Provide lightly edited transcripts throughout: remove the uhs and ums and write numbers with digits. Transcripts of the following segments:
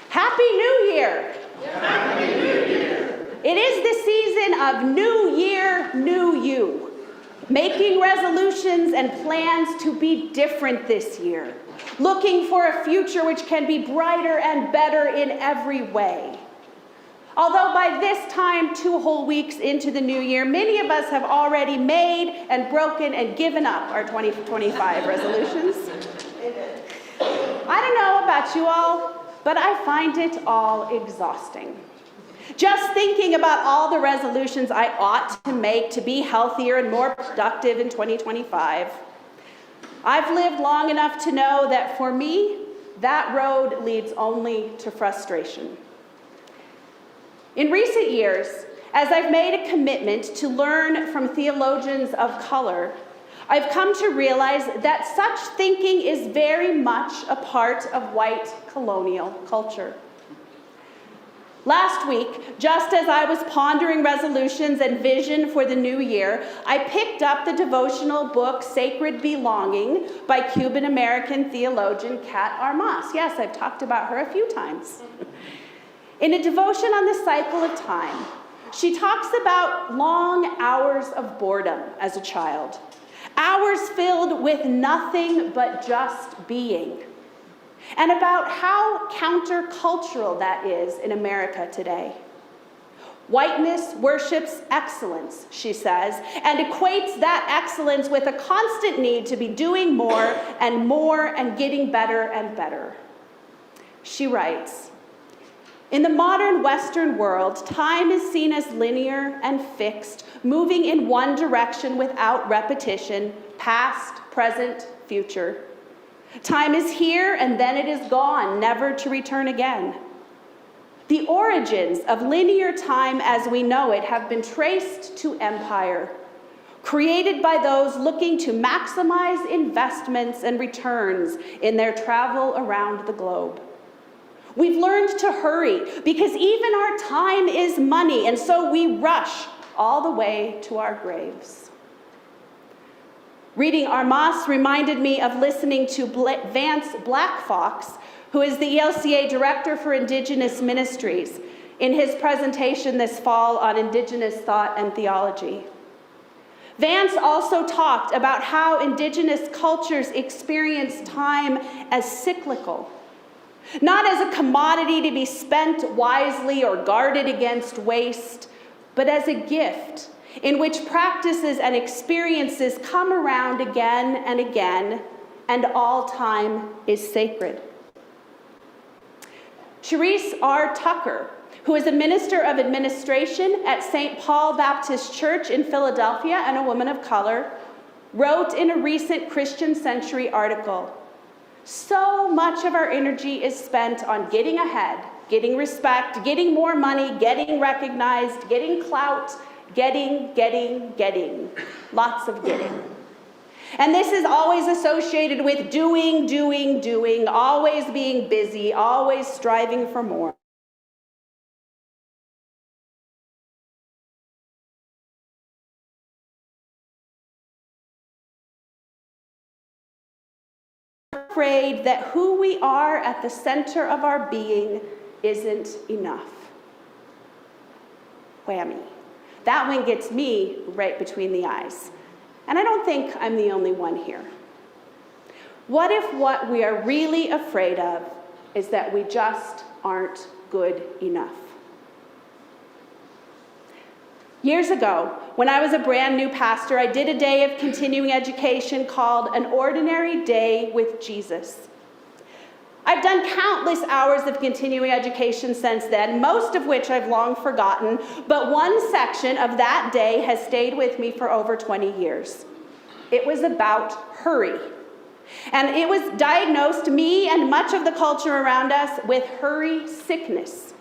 Happy New Year! Happy New Year! It is the season of New Year, New You. Making resolutions and plans to be different this year. Looking for a future which can be brighter and better in every way. Although by this time, 2 whole weeks into the new year, many of us have already made and broken and given up our 2025 resolutions. I don't know about you all, but I find it all exhausting. Just thinking about all the resolutions I ought to make to be healthier and more productive in 2025. I've lived long enough to know that for me, that road leads only to frustration. In recent years, as I've made a commitment to learn from theologians of color, I've come to realize that such thinking is very much a part of white colonial culture. Last week, just as I was pondering resolutions and vision for the new year, I picked up the devotional book Sacred Belonging by Cuban-American theologian Kat Armas. Yes, I've talked about her a few times. In a devotion on the cycle of time, she talks about long hours of boredom as a child. Hours filled with nothing but just being. And about how countercultural that is in America today. Whiteness worships excellence, she says, and equates that excellence with a constant need to be doing more and getting better and better. She writes, in the modern Western world, time is seen as linear and fixed, moving in one direction without repetition, past, present, future. Time is here and then it is gone, never to return again. The origins of linear time as we know it have been traced to empire, created by those looking to maximize investments and returns in their travel around the globe. We've learned to hurry because even our time is money, and so we rush all the way to our graves. Reading Armas reminded me of listening to Vance Blackfox, who is the ELCA Director for Indigenous Ministries, in his presentation this fall on Indigenous thought and theology. Vance also talked about how Indigenous cultures experience time as cyclical, not as a commodity to be spent wisely or guarded against waste, but as a gift in which practices and experiences come around again and again, and all time is sacred. Therese R. Tucker, who is a minister of administration at St. Paul Baptist Church in Philadelphia and a woman of color, wrote in a recent Christian Century article, so much of our energy is spent on getting ahead, getting respect, getting more money, getting recognized, getting clout, getting, lots of getting. And this is always associated with doing, always being busy, always striving for more. Afraid that who we are at the center of our being isn't enough. Whammy. That one gets me right between the eyes. And I don't think I'm the only one here. What if what we are really afraid of is that we just aren't good enough? Years ago, when I was a brand new pastor, I did a day of continuing education called An Ordinary Day with Jesus. I've done countless hours of continuing education since then, most of which I've long forgotten, but one section of that day has stayed with me for over 20 years. It was about hurry. And it was diagnosed, me and much of the culture around us, with hurry sickness,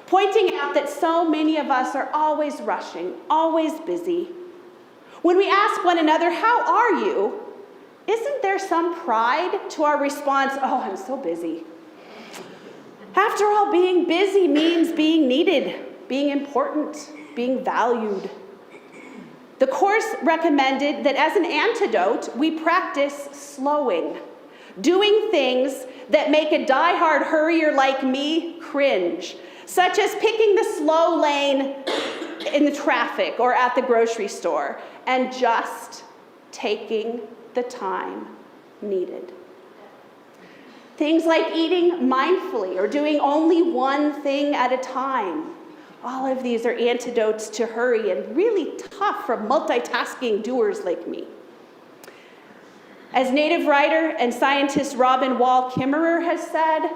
pointing out that so many of us are always rushing, always busy. When we ask one another, how are you? Isn't there some pride to our response, oh, I'm so busy? After all, being busy means being needed, being important, being valued. The course recommended that as an antidote, we practice slowing, doing things that make a die-hard hurrier like me cringe, such as picking the slow lane in the traffic or at the grocery store and just taking the time needed. Things like eating mindfully or doing only one thing at a time. All of these are antidotes to hurry and really tough for multitasking doers like me. As native writer and scientist Robin Wall Kimmerer has said,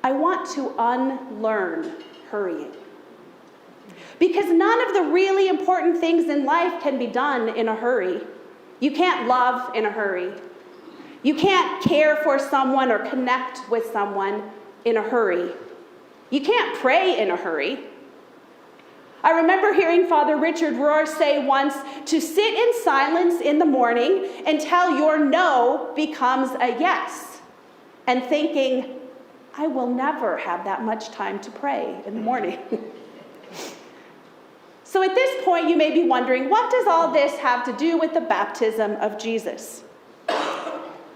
I want to unlearn hurrying. Because none of the really important things in life can be done in a hurry. You can't love in a hurry. You can't care for someone or connect with someone in a hurry. You can't pray in a hurry. I remember hearing Father Richard Rohr say once to sit in silence in the morning until your no becomes a yes, and thinking, I will never have that much time to pray in the morning. So at this point, you may be wondering, what does all this have to do with the baptism of Jesus?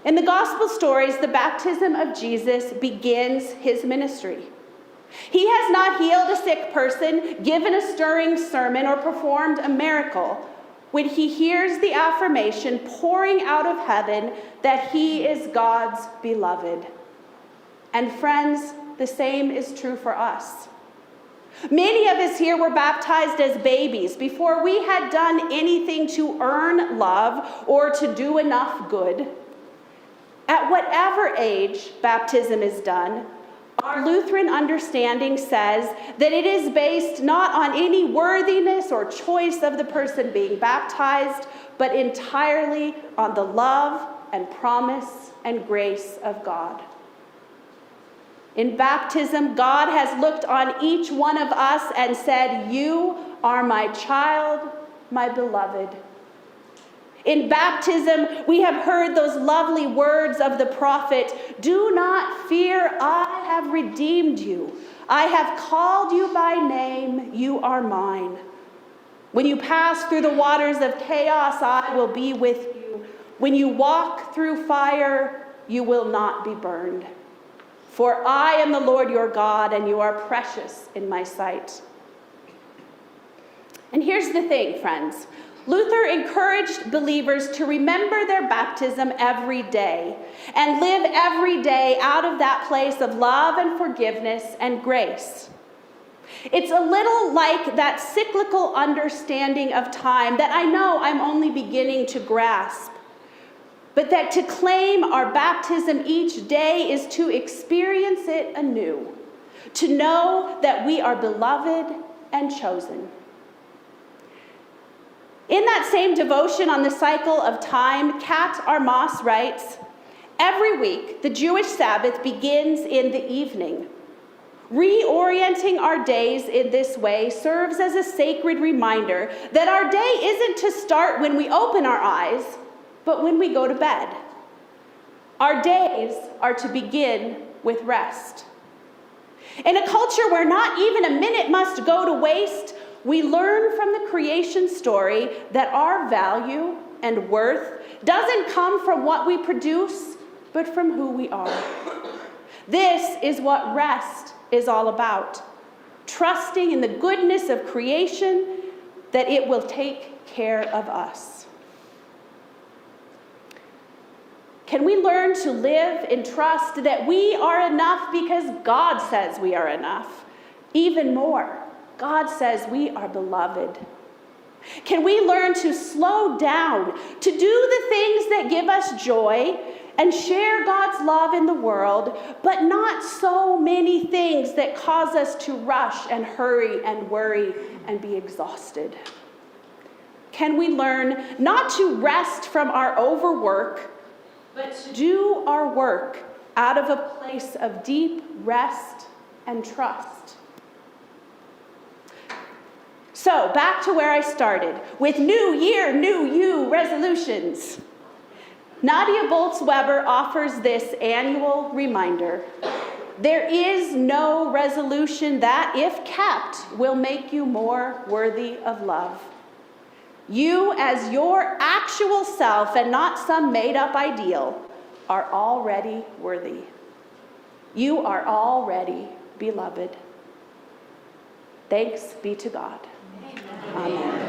In the gospel stories, the baptism of Jesus begins his ministry. He has not healed a sick person, given a stirring sermon, or performed a miracle when he hears the affirmation pouring out of heaven that he is God's beloved. And friends, the same is true for us. Many of us here were baptized as babies before we had done anything to earn love or to do enough good. At whatever age baptism is done, our Lutheran understanding says that it is based not on any worthiness or choice of the person being baptized, but entirely on the love and promise and grace of God. In baptism, God has looked on each one of us and said, you are my child, my beloved. In baptism, we have heard those lovely words of the prophet, do not fear, I have redeemed you. I have called you by name, you are mine. When you pass through the waters of chaos, I will be with you. When you walk through fire, you will not be burned. For I am the Lord your God, and you are precious in my sight. And here's the thing, friends. Luther encouraged believers to remember their baptism every day and live every day out of that place of love and forgiveness and grace. It's a little like that cyclical understanding of time that I know I'm only beginning to grasp, but that to claim our baptism each day is to experience it anew, to know that we are beloved and chosen. In that same devotion on the cycle of time, Kat Armas writes, every week, the Jewish Sabbath begins in the evening. Reorienting our days in this way serves as a sacred reminder that our day isn't to start when we open our eyes, but when we go to bed. Our days are to begin with rest. In a culture where not even a minute must go to waste, we learn from the creation story that our value and worth doesn't come from what we produce, but from who we are. This is what rest is all about. Trusting in the goodness of creation that it will take care of us. Can we learn to live in trust that we are enough because God says we are enough? Even more, God says we are beloved. Can we learn to slow down, to do the things that give us joy and share God's love in the world, but not so many things that cause us to rush and hurry and worry and be exhausted? Can we learn not to rest from our overwork, but to do our work out of a place of deep rest and trust? So, back to where I started, with New Year, New You resolutions. Nadia Bolz-Weber offers this annual reminder. There is no resolution that, if kept, will make you more worthy of love. You, as your actual self and not some made-up ideal, are already worthy. You are already beloved. Thanks be to God. Amen.